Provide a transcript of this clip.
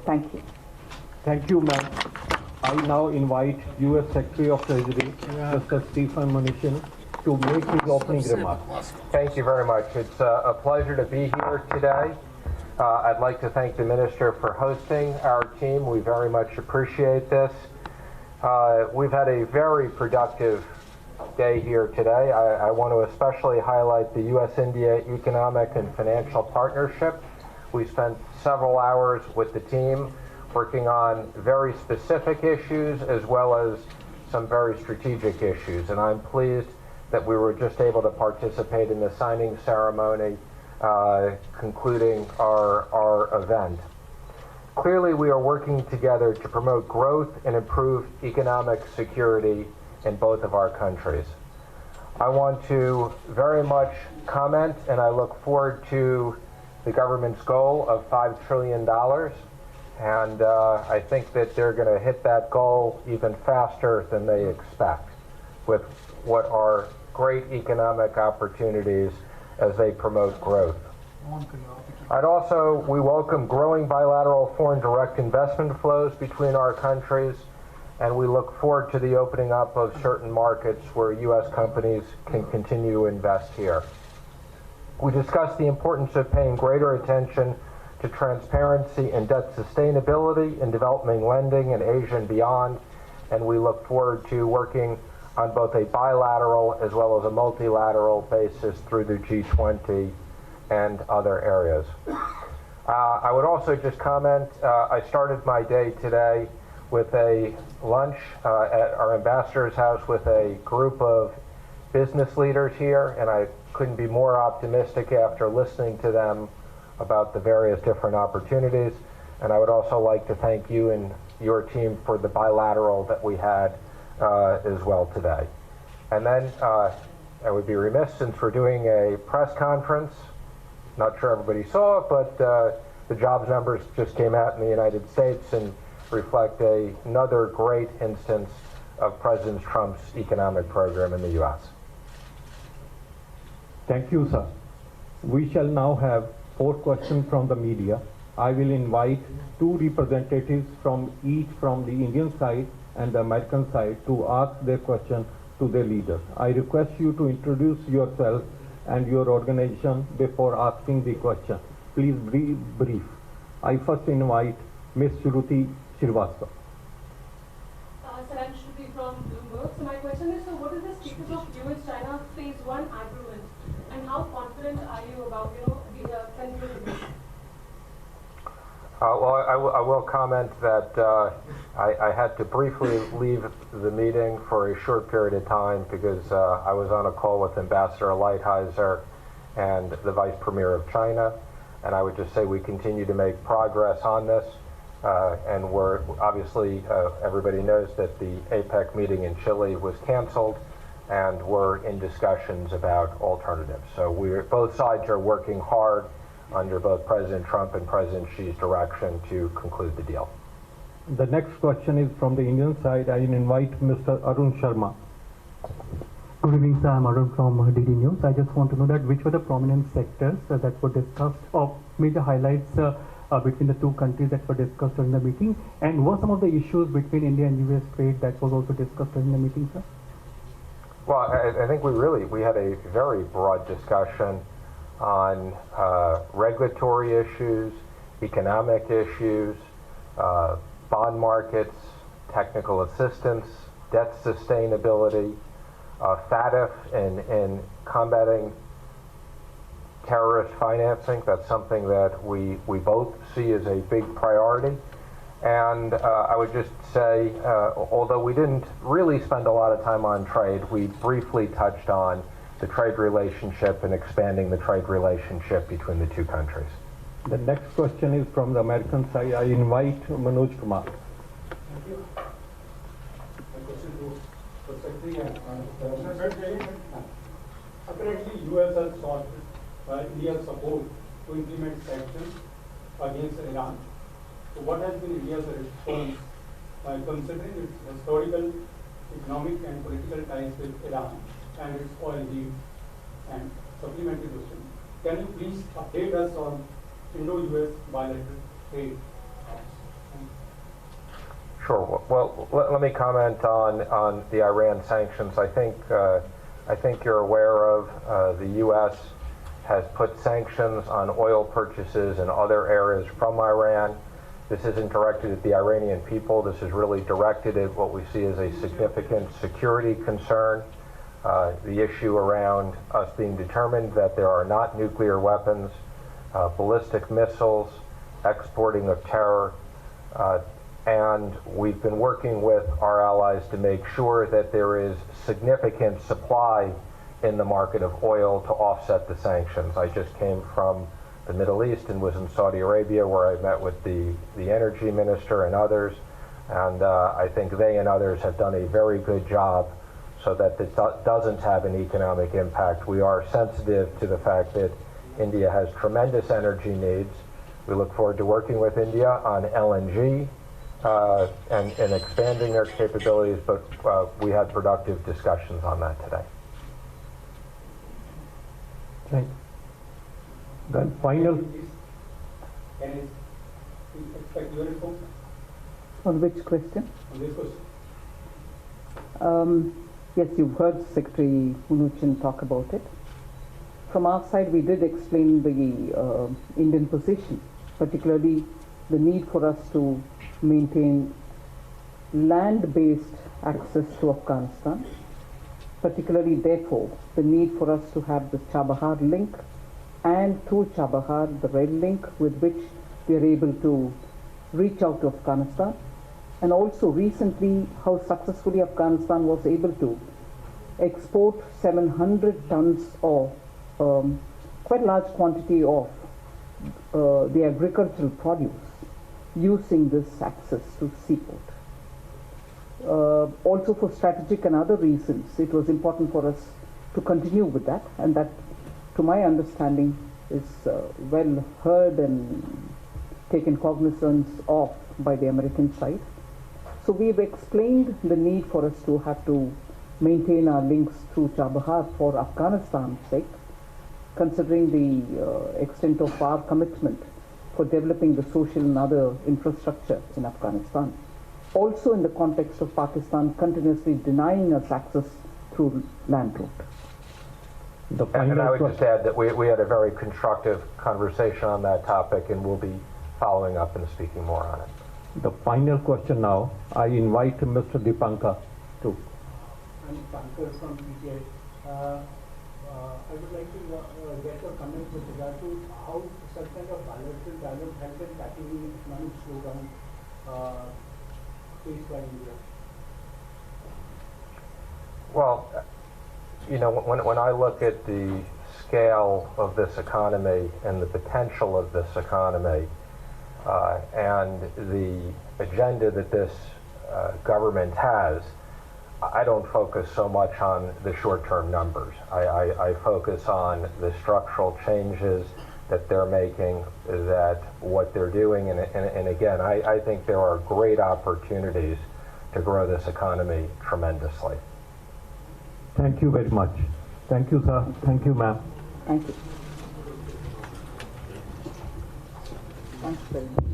Thank you. Thank you, ma'am. I now invite U.S. Secretary of Treasury, Mr. Steven Mnuchin, to make his opening remarks. Thank you very much. It's a pleasure to be here today. I'd like to thank the Minister for hosting our team. We very much appreciate this. We've had a very productive day here today. I want to especially highlight the U.S.-India Economic and Financial Partnership. We spent several hours with the team working on very specific issues as well as some very strategic issues. And I'm pleased that we were just able to participate in the signing ceremony concluding our event. Clearly, we are working together to promote growth and improve economic security in both of our countries. I want to very much comment, and I look forward to the government's goal of $5 trillion. And I think that they're going to hit that goal even faster than they expect with what are great economic opportunities as they promote growth. We welcome growing bilateral foreign direct investment flows between our countries, and we look forward to the opening up of certain markets where U.S. companies can continue to invest here. We discussed the importance of paying greater attention to transparency and debt sustainability in developing lending in Asia and beyond, and we look forward to working on both a bilateral as well as a multilateral basis through the G20 and other areas. I would also just comment, I started my day today with a lunch at our ambassador's house with a group of business leaders here, and I couldn't be more optimistic after listening to them about the various different opportunities. And I would also like to thank you and your team for the bilateral that we had as well today. And then I would be remiss, since we're doing a press conference, not sure everybody saw it, but the jobs numbers just came out in the United States and reflect another great instance of President Trump's economic program in the U.S. Thank you, sir. We shall now have 4 questions from the media. I will invite 2 representatives from each from the Indian side and the American side to ask their question to their leaders. I request you to introduce yourself and your organization before asking the question. Please be brief. I first invite Ms. Shruti Srivastava. Sir, I'm Shruti from Bloomberg. So my question is, so what is the status of U.S.-China Phase 1 agreement, and how confident are you about, concluding this? Well, I will comment that I had to briefly leave the meeting for a short period of time because I was on a call with Ambassador Lighthizer and the Vice Premier of China, and I would just say we continue to make progress on this, and we're obviously, everybody knows that the APEC meeting in Chile was canceled, and we're in discussions about alternatives. So both sides are working hard under both President Trump and President Xi's direction to conclude the deal. The next question is from the Indian side. I invite Mr. Arun Sharma. Good evening, sir. I'm Arun from DD News. I just want to know that which were the prominent sectors that were discussed, or major highlights between the 2 countries that were discussed during the meeting, and what some of the issues between India and U.S. trade that was also discussed during the meeting, sir? Well, I think we had a very broad discussion on regulatory issues, economic issues, bond markets, technical assistance, debt sustainability, FATF in combating terrorist financing. That's something that we both see as a big priority. And I would just say, although we didn't really spend a lot of time on trade, we briefly touched on the trade relationship and expanding the trade relationship between the 2 countries. The next question is from the American side. I invite Manoj Kumar. Thank you. My question to the Secretary. Apparently, U.S. has sought India's support to implement sanctions against Iran. So what has been India's response considering its historical, economic and political ties with Iran and its oil needs? And supplementary question, can you please update us on Indo-U.S. bilateral trade? Sure. Well, let me comment on the Iran sanctions. I think you're aware of the U.S. has put sanctions on oil purchases in other areas from Iran. This isn't directed at the Iranian people. This is really directed at what we see as a significant security concern. The issue around us being determined that there are not nuclear weapons, ballistic missiles, exporting of terror, and we've been working with our allies to make sure that there is significant supply in the market of oil to offset the sanctions. I just came from the Middle East and was in Saudi Arabia, where I met with the energy minister and others, and I think they and others have done a very good job so that this doesn't have an economic impact. We are sensitive to the fact that India has tremendous energy needs. We look forward to working with India on LNG and expanding their capabilities, but we had productive discussions on that today. Thank you. Then final. Can I expect your response On which question? on this question? Yes, you've heard Secretary Mnuchin talk about it. From our side, we did explain the Indian position, particularly the need for us to maintain land-based access to Afghanistan, particularly therefore the need for us to have the Chabahar link, and through Chabahar the rail link with which we are able to reach out to Afghanistan, and also recently how successfully Afghanistan was able to export 700 tons of quite large quantity of the agricultural produce using this access to seaport. Also for strategic and other reasons, it was important for us to continue with that, and that, to my understanding, is well heard and taken cognizance of by the American side. So we've explained the need for us to have to maintain our links through Chabahar for Afghanistan's sake, considering the extent of our commitment for developing the social and other infrastructure in Afghanistan. Also in the context of Pakistan continuously denying us access through land route. The And I final would just question. add that we had a very constructive conversation on that topic, and we'll be following up and speaking more on it. The final question now. I invite Mr. Dipankar to. I'm Pankaj from PTI. I would like to get your comment with regard to how such kind of bilateral dialogue help in tackling economic slowdown faced by India. Well, you know, when I look at the scale of this economy and the potential of this economy and the agenda that this government has, I don't focus so much on the short-term numbers. I focus on the structural changes that they're making, that what they're doing, and again, I think there are great opportunities to grow this economy tremendously. Thank you very much. Thank you, sir. Thank you, ma'am. Thank you. Thanks very much.